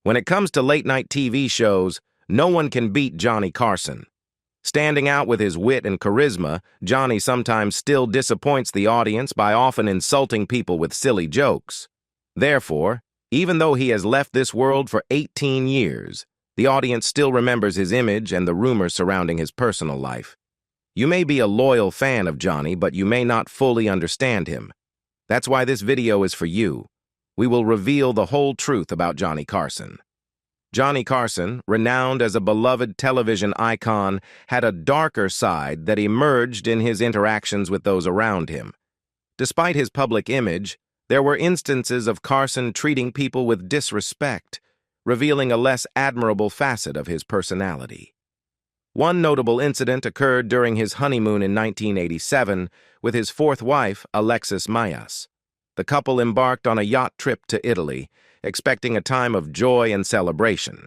When it comes to late-night TV shows, no one can beat Johnny Carson. Standing out with his wit and charisma, Johnny sometimes still disappoints the audience by often insulting people with silly jokes. Therefore, even though he has left this world for 18 years, the audience still remembers his image and the rumors surrounding his personal life. You may be a loyal fan of Johnny, but you may not fully understand him. That's why this video is for you. We will reveal the whole truth about Johnny Carson. Johnny Carson, renowned as a beloved television icon, had a darker side that emerged in his interactions with those around him. Despite his public image, there were instances of Carson treating people with disrespect, revealing a less admirable facet of his personality. One notable incident occurred during his honeymoon in 1987 with his fourth wife, Alexis Mayas. The couple embarked on a yacht trip to Italy, expecting a time of joy and celebration.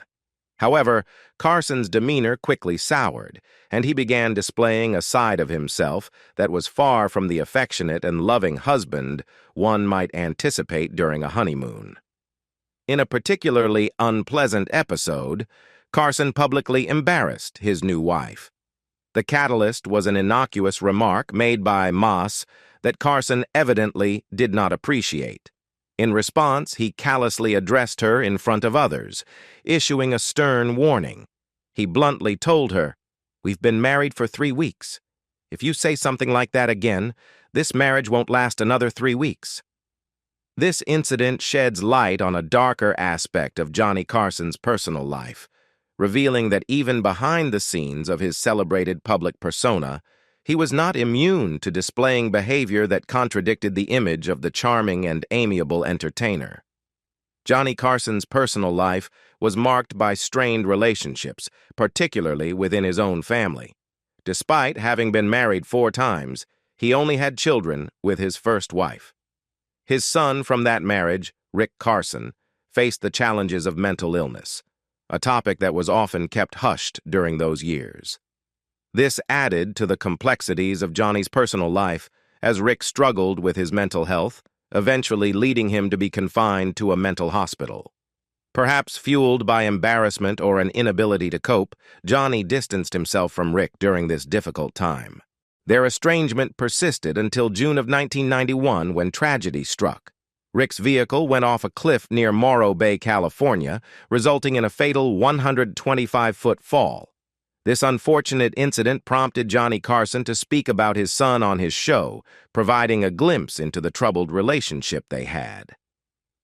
However, Carson's demeanor quickly soured, and he began displaying a side of himself that was far from the affectionate and loving husband one might anticipate during a honeymoon. In a particularly unpleasant episode, Carson publicly embarrassed his new wife. The catalyst was an innocuous remark made by Mas that Carson evidently did not appreciate. In response, he callously addressed her in front of others, issuing a stern warning. He bluntly told her, "We've been married for 3 weeks. If you say something like that again, this marriage won't last another 3 weeks." This incident sheds light on a darker aspect of Johnny Carson's personal life, revealing that even behind the scenes of his celebrated public persona, he was not immune to displaying behavior that contradicted the image of the charming and amiable entertainer. Johnny Carson's personal life was marked by strained relationships, particularly within his own family. Despite having been married 4 times, he only had children with his first wife. His son from that marriage, Rick Carson, faced the challenges of mental illness, a topic that was often kept hushed during those years. This added to the complexities of Johnny's personal life as Rick struggled with his mental health, eventually leading him to be confined to a mental hospital. Perhaps fueled by embarrassment or an inability to cope, Johnny distanced himself from Rick during this difficult time. Their estrangement persisted until June of 1991 when tragedy struck. Rick's vehicle went off a cliff near Morro Bay, California, resulting in a fatal 125-foot fall. This unfortunate incident prompted Johnny Carson to speak about his son on his show, providing a glimpse into the troubled relationship they had.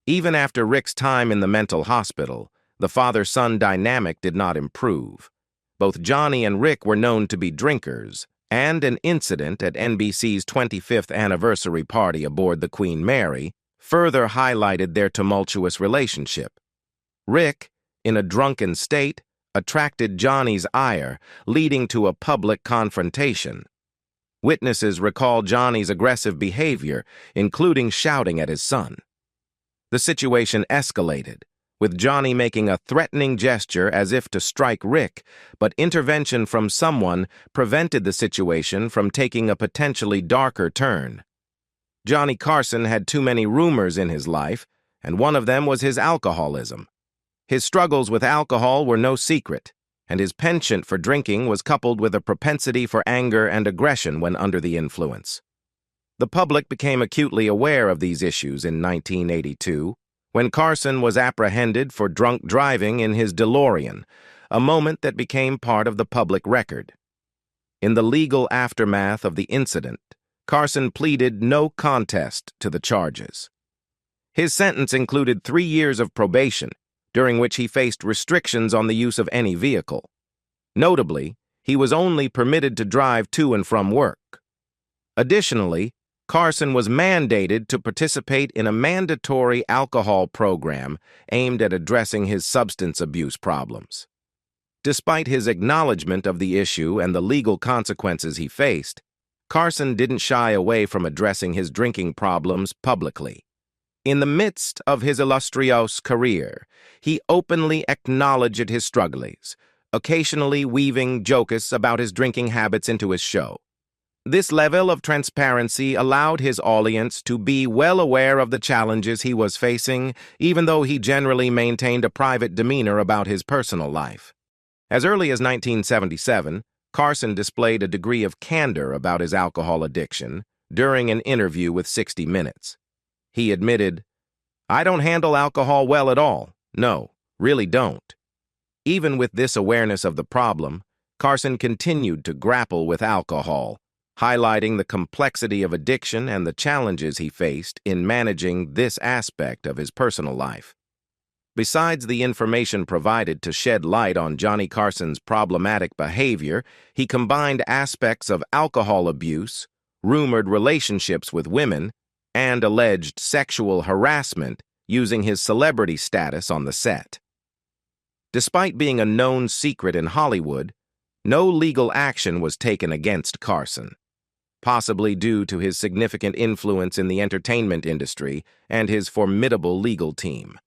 Even after Rick's time in the mental hospital, the father-son dynamic did not improve. Both Johnny and Rick were known to be drinkers, and an incident at NBC's 25th anniversary party aboard the Queen Mary further highlighted their tumultuous relationship. Rick, in a drunken state, attracted Johnny's ire, leading to a public confrontation. Witnesses recall Johnny's aggressive behavior, including shouting at his son. The situation escalated, with Johnny making a threatening gesture as if to strike Rick, but intervention from someone prevented the situation from taking a potentially darker turn. Johnny Carson had too many rumors in his life, and one of them was his alcoholism. His struggles with alcohol were no secret, and his penchant for drinking was coupled with a propensity for anger and aggression when under the influence. The public became acutely aware of these issues in 1982, when Carson was apprehended for drunk driving in his DeLorean, a moment that became part of the public record. In the legal aftermath of the incident, Carson pleaded no contest to the charges. His sentence included 3 years of probation, during which he faced restrictions on the use of any vehicle. Notably, he was only permitted to drive to and from work. Additionally, Carson was mandated to participate in a mandatory alcohol program aimed at addressing his substance abuse problems. Despite his acknowledgement of the issue and the legal consequences he faced, Carson didn't shy away from addressing his drinking problems publicly. In the midst of his illustrious career, he openly acknowledged his struggles, occasionally weaving jokes about his drinking habits into his show. This level of transparency allowed his audience to be well aware of the challenges he was facing, even though he generally maintained a private demeanor about his personal life. As early as 1977, Carson displayed a degree of candor about his alcohol addiction during an interview with 60 Minutes. He admitted, "I don't handle alcohol well at all. No, really don't." Even with this awareness of the problem, Carson continued to grapple with alcohol, highlighting the complexity of addiction and the challenges he faced in managing this aspect of his personal life. Besides the information provided to shed light on Johnny Carson's problematic behavior, he combined aspects of alcohol abuse, rumored relationships with women, and alleged sexual harassment using his celebrity status on the set. Despite being a known secret in Hollywood, no legal action was taken against Carson, possibly due to his significant influence in the entertainment industry and his formidable legal team.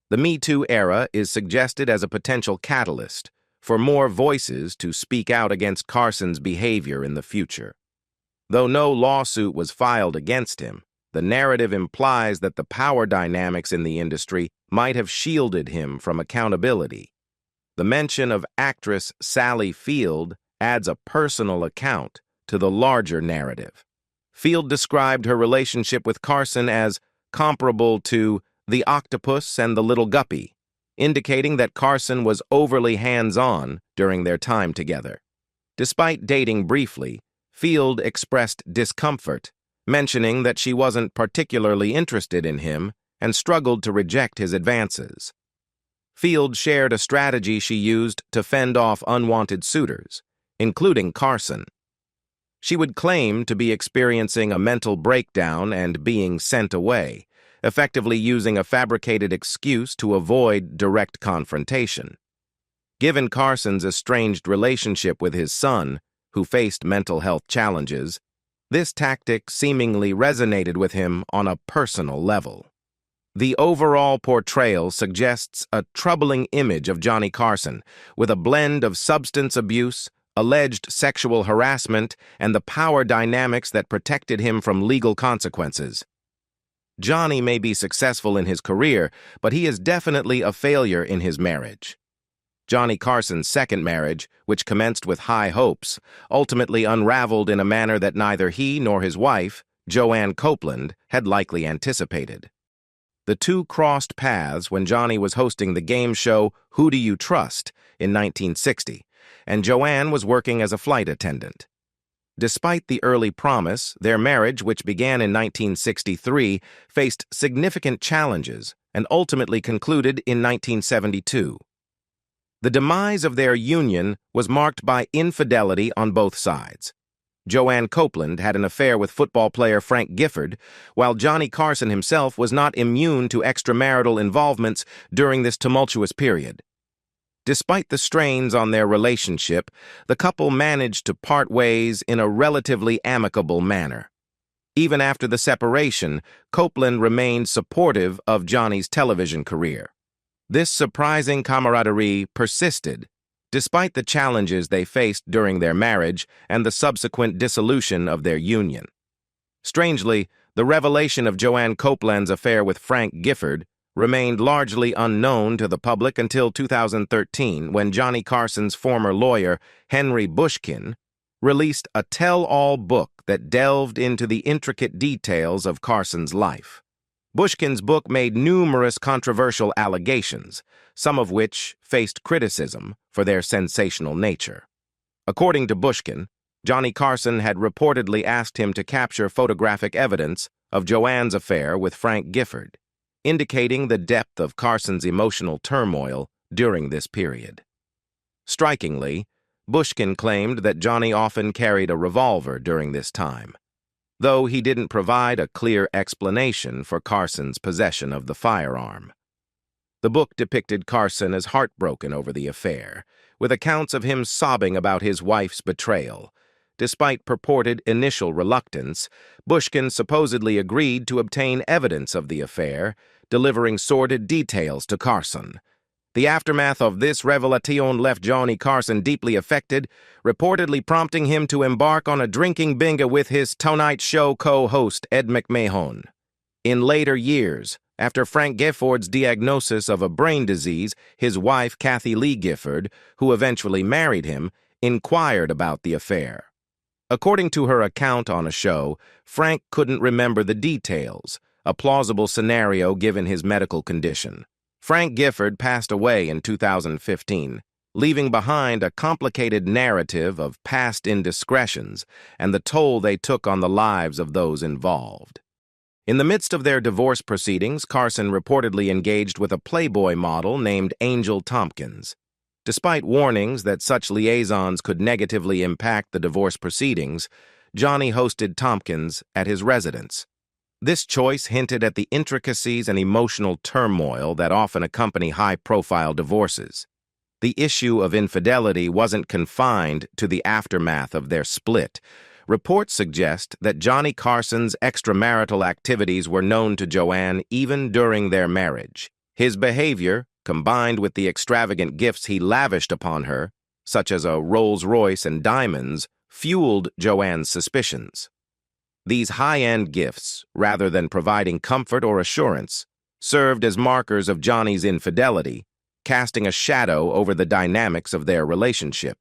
The Me Too era is suggested as a potential catalyst for more voices to speak out against Carson's behavior in the future. Though no lawsuit was filed against him, the narrative implies that the power dynamics in the industry might have shielded him from accountability. The mention of actress Sally Field adds a personal account to the larger narrative. Field described her relationship with Carson as comparable to the octopus and the little guppy, indicating that Carson was overly hands-on during their time together. Despite dating briefly, Field expressed discomfort, mentioning that she wasn't particularly interested in him and struggled to reject his advances. Field shared a strategy she used to fend off unwanted suitors, including Carson. She would claim to be experiencing a mental breakdown and being sent away, effectively using a fabricated excuse to avoid direct confrontation. Given Carson's estranged relationship with his son, who faced mental health challenges, this tactic seemingly resonated with him on a personal level. The overall portrayal suggests a troubling image of Johnny Carson, with a blend of substance abuse, alleged sexual harassment, and the power dynamics that protected him from legal consequences. Johnny may be successful in his career, but he is definitely a failure in his marriage. Johnny Carson's second marriage, which commenced with high hopes, ultimately unraveled in a manner that neither he nor his wife, Joanne Copeland, had likely anticipated. The two crossed paths when Johnny was hosting the game show Who Do You Trust in 1960, and Joanne was working as a flight attendant. Despite the early promise, their marriage, which began in 1963, faced significant challenges and ultimately concluded in 1972. The demise of their union was marked by infidelity on both sides. Joanne Copeland had an affair with football player Frank Gifford, while Johnny Carson himself was not immune to extramarital involvements during this tumultuous period. Despite the strains on their relationship, the couple managed to part ways in a relatively amicable manner. Even after the separation, Copeland remained supportive of Johnny's television career. This surprising camaraderie persisted, despite the challenges they faced during their marriage and the subsequent dissolution of their union. Strangely, the revelation of Joanne Copeland's affair with Frank Gifford remained largely unknown to the public until 2013, when Johnny Carson's former lawyer, Henry Bushkin, released a tell-all book that delved into the intricate details of Carson's life. Bushkin's book made numerous controversial allegations, some of which faced criticism for their sensational nature. According to Bushkin, Johnny Carson had reportedly asked him to capture photographic evidence of Joanne's affair with Frank Gifford, indicating the depth of Carson's emotional turmoil during this period. Strikingly, Bushkin claimed that Johnny often carried a revolver during this time, though he didn't provide a clear explanation for Carson's possession of the firearm. The book depicted Carson as heartbroken over the affair, with accounts of him sobbing about his wife's betrayal. Despite purported initial reluctance, Bushkin supposedly agreed to obtain evidence of the affair, delivering sordid details to Carson. The aftermath of this revelation left Johnny Carson deeply affected, reportedly prompting him to embark on a drinking binge with his Tonight Show co-host Ed McMahon. In later years, after Frank Gifford's diagnosis of a brain disease, his wife, Kathy Lee Gifford, who eventually married him, inquired about the affair. According to her account on a show, Frank couldn't remember the details, a plausible scenario given his medical condition. Frank Gifford passed away in 2015, leaving behind a complicated narrative of past indiscretions and the toll they took on the lives of those involved. In the midst of their divorce proceedings, Carson reportedly engaged with a Playboy model named Angel Tompkins. Despite warnings that such liaisons could negatively impact the divorce proceedings, Johnny hosted Tompkins at his residence. This choice hinted at the intricacies and emotional turmoil that often accompany high-profile divorces. The issue of infidelity wasn't confined to the aftermath of their split. Reports suggest that Johnny Carson's extramarital activities were known to Joanne even during their marriage. His behavior, combined with the extravagant gifts he lavished upon her, such as a Rolls-Royce and diamonds, fueled Joanne's suspicions. These high-end gifts, rather than providing comfort or assurance, served as markers of Johnny's infidelity, casting a shadow over the dynamics of their relationship.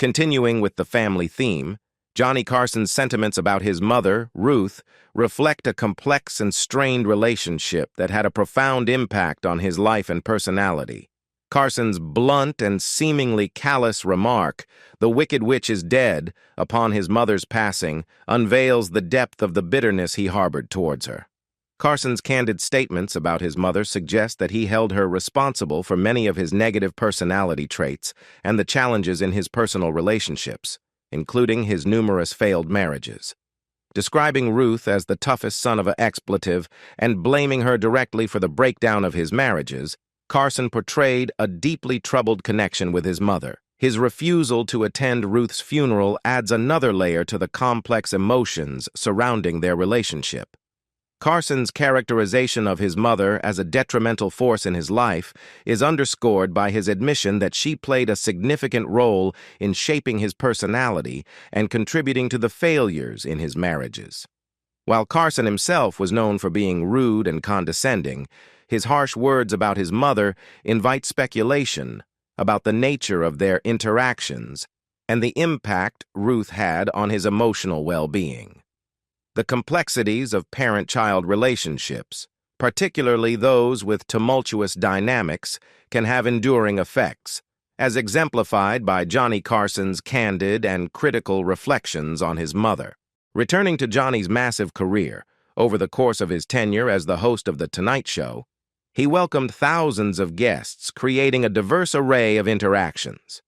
Continuing with the family theme, Johnny Carson's sentiments about his mother, Ruth, reflect a complex and strained relationship that had a profound impact on his life and personality. Carson's blunt and seemingly callous remark, "The wicked witch is dead," upon his mother's passing, unveils the depth of the bitterness he harbored towards her. Carson's candid statements about his mother suggest that he held her responsible for many of his negative personality traits and the challenges in his personal relationships, including his numerous failed marriages. Describing Ruth as the toughest son of an expletive and blaming her directly for the breakdown of his marriages, Carson portrayed a deeply troubled connection with his mother. His refusal to attend Ruth's funeral adds another layer to the complex emotions surrounding their relationship. Carson's characterization of his mother as a detrimental force in his life is underscored by his admission that she played a significant role in shaping his personality and contributing to the failures in his marriages. While Carson himself was known for being rude and condescending, his harsh words about his mother invite speculation about the nature of their interactions and the impact Ruth had on his emotional well-being. The complexities of parent-child relationships, particularly those with tumultuous dynamics, can have enduring effects, as exemplified by Johnny Carson's candid and critical reflections on his mother. Returning to Johnny's massive career, over the course of his tenure as the host of The Tonight Show, he welcomed thousands of guests, creating a diverse array of interactions.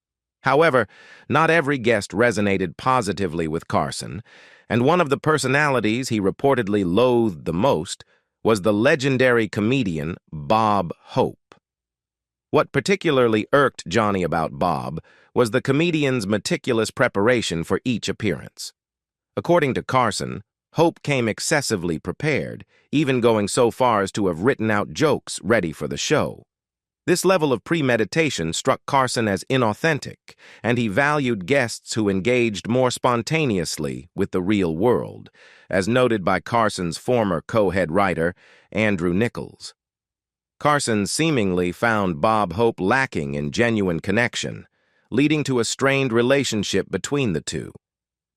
However, not every guest resonated positively with Carson, and one of the personalities he reportedly loathed the most was the legendary comedian Bob Hope. What particularly irked Johnny about Bob was the comedian's meticulous preparation for each appearance. According to Carson, Hope came excessively prepared, even going so far as to have written out jokes ready for the show. This level of premeditation struck Carson as inauthentic, and he valued guests who engaged more spontaneously with the real world, as noted by Carson's former co-head writer, Andrew Nichols. Carson seemingly found Bob Hope lacking in genuine connection, leading to a strained relationship between the two.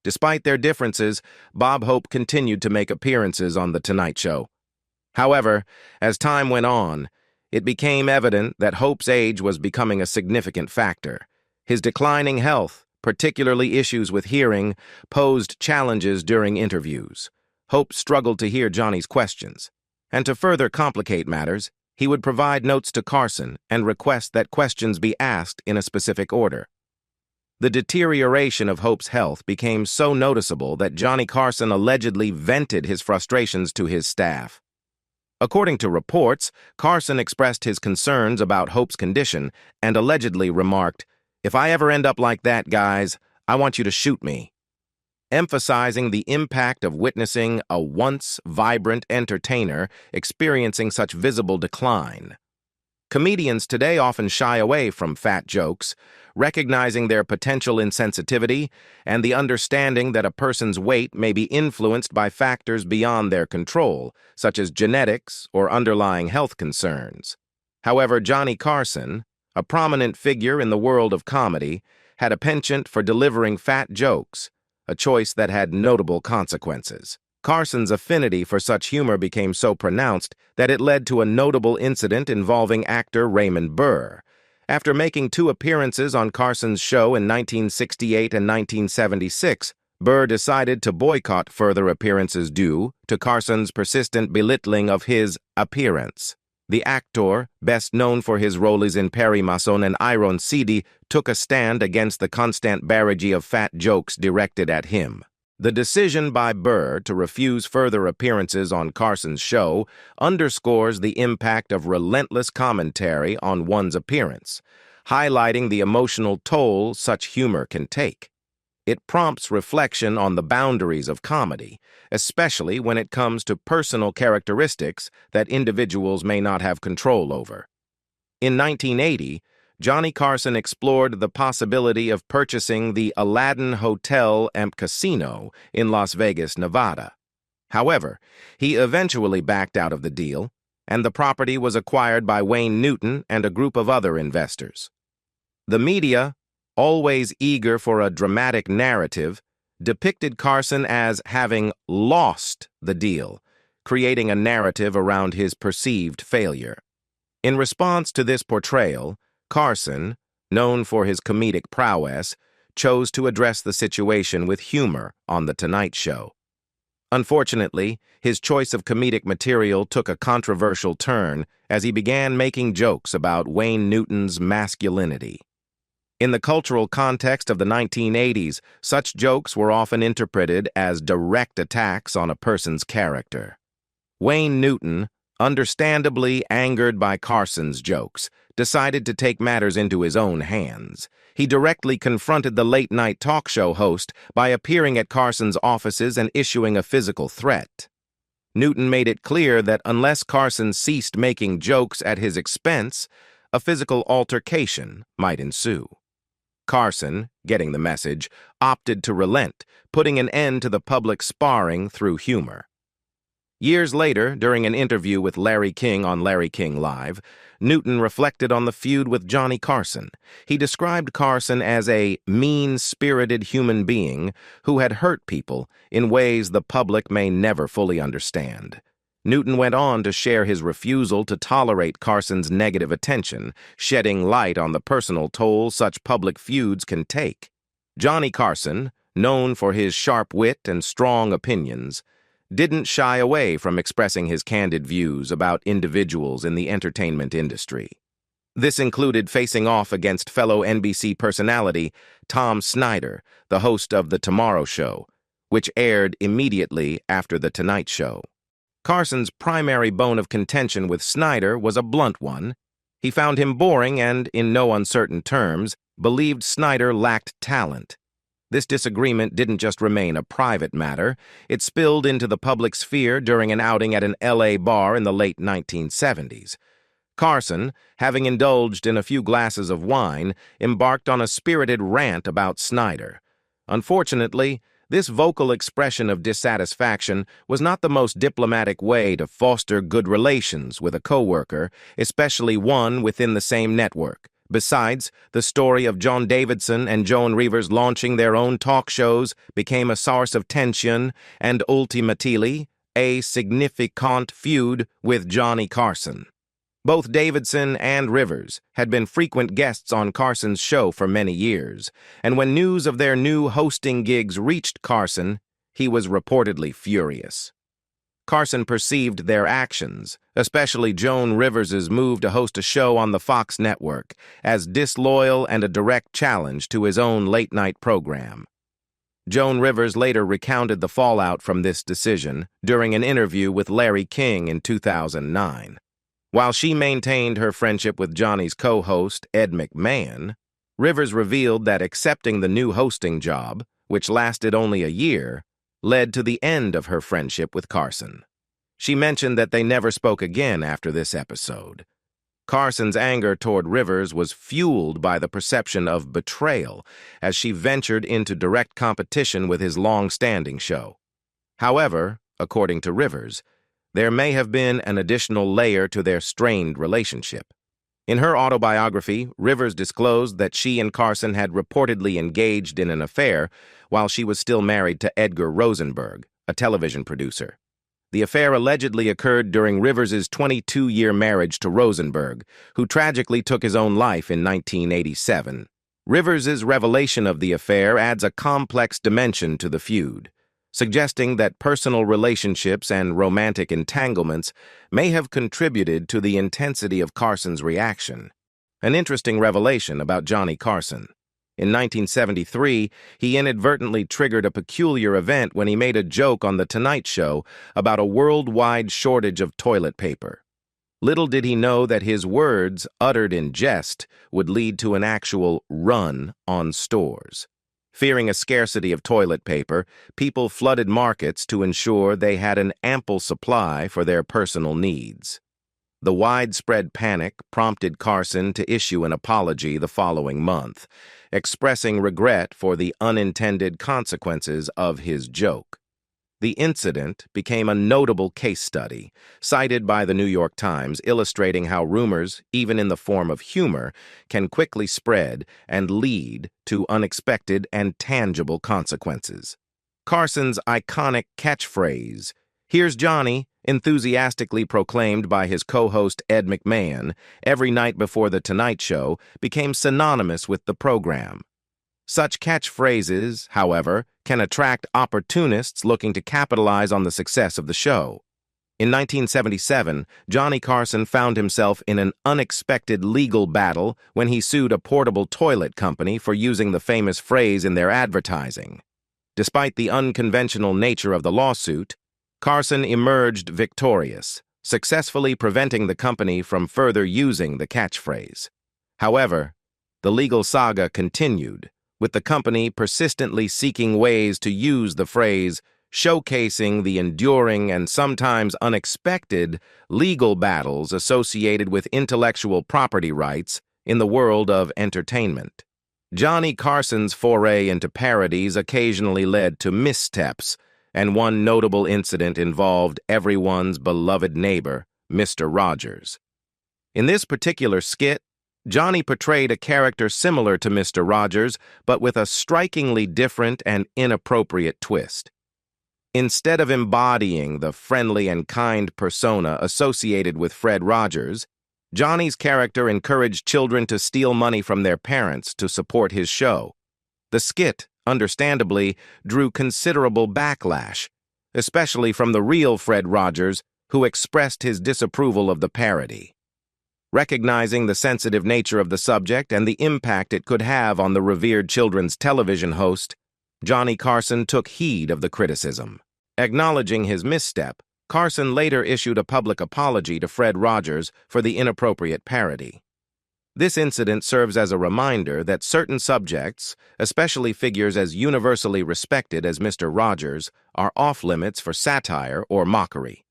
Despite their differences, Bob Hope continued to make appearances on The Tonight Show. However, as time went on, it became evident that Hope's age was becoming a significant factor. His declining health, particularly issues with hearing, posed challenges during interviews. Hope struggled to hear Johnny's questions, and to further complicate matters, he would provide notes to Carson and request that questions be asked in a specific order. The deterioration of Hope's health became so noticeable that Johnny Carson allegedly vented his frustrations to his staff. According to reports, Carson expressed his concerns about Hope's condition and allegedly remarked, "If I ever end up like that, guys, I want you to shoot me," emphasizing the impact of witnessing a once vibrant entertainer experiencing such visible decline. Comedians today often shy away from fat jokes, recognizing their potential insensitivity and the understanding that a person's weight may be influenced by factors beyond their control, such as genetics or underlying health concerns. However, Johnny Carson, a prominent figure in the world of comedy, had a penchant for delivering fat jokes, a choice that had notable consequences. Carson's affinity for such humor became so pronounced that it led to a notable incident involving actor Raymond Burr. After making 2 appearances on Carson's show in 1968 and 1976, Burr decided to boycott further appearances due to Carson's persistent belittling of his appearance. The actor, best known for his roles in Perry Mason and Iron City, took a stand against the constant barrage of fat jokes directed at him. The decision by Burr to refuse further appearances on Carson's show underscores the impact of relentless commentary on one's appearance, highlighting the emotional toll such humor can take. It prompts reflection on the boundaries of comedy, especially when it comes to personal characteristics that individuals may not have control over. In 1980, Johnny Carson explored the possibility of purchasing the Aladdin Hotel and Casino in Las Vegas, Nevada. However, he eventually backed out of the deal, and the property was acquired by Wayne Newton and a group of other investors. The media, always eager for a dramatic narrative, depicted Carson as having lost the deal, creating a narrative around his perceived failure. In response to this portrayal, Carson, known for his comedic prowess, chose to address the situation with humor on The Tonight Show. Unfortunately, his choice of comedic material took a controversial turn as he began making jokes about Wayne Newton's masculinity. In the cultural context of the 1980s, such jokes were often interpreted as direct attacks on a person's character. Wayne Newton, understandably angered by Carson's jokes, decided to take matters into his own hands. He directly confronted the late-night talk show host by appearing at Carson's offices and issuing a physical threat. Newton made it clear that unless Carson ceased making jokes at his expense, a physical altercation might ensue. Carson, getting the message, opted to relent, putting an end to the public sparring through humor. Years later, during an interview with Larry King on Larry King Live, Newton reflected on the feud with Johnny Carson. He described Carson as a mean-spirited human being who had hurt people in ways the public may never fully understand. Newton went on to share his refusal to tolerate Carson's negative attention, shedding light on the personal toll such public feuds can take. Johnny Carson, known for his sharp wit and strong opinions, didn't shy away from expressing his candid views about individuals in the entertainment industry. This included facing off against fellow NBC personality Tom Snyder, the host of The Tomorrow Show, which aired immediately after The Tonight Show. Carson's primary bone of contention with Snyder was a blunt one. He found him boring and, in no uncertain terms, believed Snyder lacked talent. This disagreement didn't just remain a private matter. It spilled into the public sphere during an outing at an LA bar in the late 1970s. Carson, having indulged in a few glasses of wine, embarked on a spirited rant about Snyder. Unfortunately, this vocal expression of dissatisfaction was not the most diplomatic way to foster good relations with a coworker, especially one within the same network. Besides, the story of John Davidson and Joan Rivers launching their own talk shows became a source of tension and ultimately a significant feud with Johnny Carson. Both Davidson and Rivers had been frequent guests on Carson's show for many years, and when news of their new hosting gigs reached Carson, he was reportedly furious. Carson perceived their actions, especially Joan Rivers' move to host a show on the Fox network, as disloyal and a direct challenge to his own late-night program. Joan Rivers later recounted the fallout from this decision during an interview with Larry King in 2009. While she maintained her friendship with Johnny's co-host, Ed McMahon, Rivers revealed that accepting the new hosting job, which lasted only a year, led to the end of her friendship with Carson. She mentioned that they never spoke again after this episode. Carson's anger toward Rivers was fueled by the perception of betrayal as she ventured into direct competition with his long-standing show. However, according to Rivers, there may have been an additional layer to their strained relationship. In her autobiography, Rivers disclosed that she and Carson had reportedly engaged in an affair while she was still married to Edgar Rosenberg, a television producer. The affair allegedly occurred during Rivers's 22-year marriage to Rosenberg, who tragically took his own life in 1987. Rivers's revelation of the affair adds a complex dimension to the feud, suggesting that personal relationships and romantic entanglements may have contributed to the intensity of Carson's reaction. An interesting revelation about Johnny Carson. In 1973, he inadvertently triggered a peculiar event when he made a joke on The Tonight Show about a worldwide shortage of toilet paper. Little did he know that his words, uttered in jest, would lead to an actual run on stores. Fearing a scarcity of toilet paper, people flooded markets to ensure they had an ample supply for their personal needs. The widespread panic prompted Carson to issue an apology the following month, expressing regret for the unintended consequences of his joke. The incident became a notable case study, cited by the New York Times, illustrating how rumors, even in the form of humor, can quickly spread and lead to unexpected and tangible consequences. Carson's iconic catchphrase, "Here's Johnny," enthusiastically proclaimed by his co-host Ed McMahon every night before The Tonight Show, became synonymous with the program. Such catchphrases, however, can attract opportunists looking to capitalize on the success of the show. In 1977, Johnny Carson found himself in an unexpected legal battle when he sued a portable toilet company for using the famous phrase in their advertising. Despite the unconventional nature of the lawsuit, Carson emerged victorious, successfully preventing the company from further using the catchphrase. However, the legal saga continued, with the company persistently seeking ways to use the phrase, showcasing the enduring and sometimes unexpected legal battles associated with intellectual property rights in the world of entertainment. Johnny Carson's foray into parodies occasionally led to missteps, and one notable incident involved everyone's beloved neighbor, Mr. Rogers. In this particular skit, Johnny portrayed a character similar to Mr. Rogers, but with a strikingly different and inappropriate twist. Instead of embodying the friendly and kind persona associated with Fred Rogers, Johnny's character encouraged children to steal money from their parents to support his show. The skit, understandably, drew considerable backlash, especially from the real Fred Rogers, who expressed his disapproval of the parody. Recognizing the sensitive nature of the subject and the impact it could have on the revered children's television host, Johnny Carson took heed of the criticism. Acknowledging his misstep, Carson later issued a public apology to Fred Rogers for the inappropriate parody. This incident serves as a reminder that certain subjects, especially figures as universally respected as Mr. Rogers, are off-limits for satire or mockery.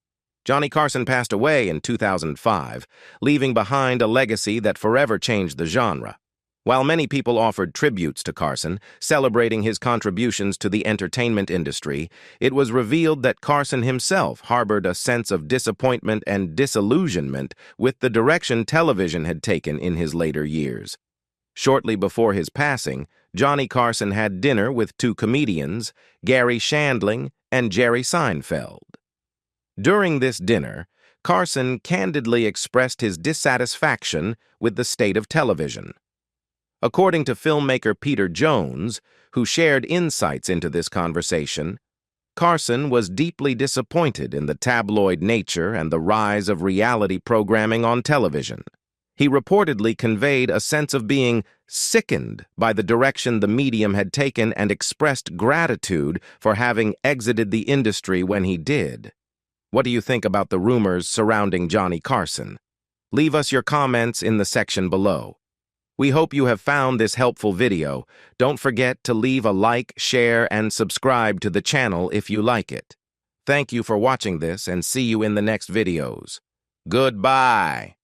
Johnny Carson passed away in 2005, leaving behind a legacy that forever changed the genre. While many people offered tributes to Carson, celebrating his contributions to the entertainment industry, it was revealed that Carson himself harbored a sense of disappointment and disillusionment with the direction television had taken in his later years. Shortly before his passing, Johnny Carson had dinner with two comedians, Gary Shandling and Jerry Seinfeld. During this dinner, Carson candidly expressed his dissatisfaction with the state of television. According to filmmaker Peter Jones, who shared insights into this conversation, Carson was deeply disappointed in the tabloid nature and the rise of reality programming on television. He reportedly conveyed a sense of being sickened by the direction the medium had taken and expressed gratitude for having exited the industry when he did. What do you think about the rumors surrounding Johnny Carson? Leave us your comments in the section below. We hope you have found this helpful video. Don't forget to leave a like, share, and subscribe to the channel if you like it. Thank you for watching this and see you in the next videos. Goodbye.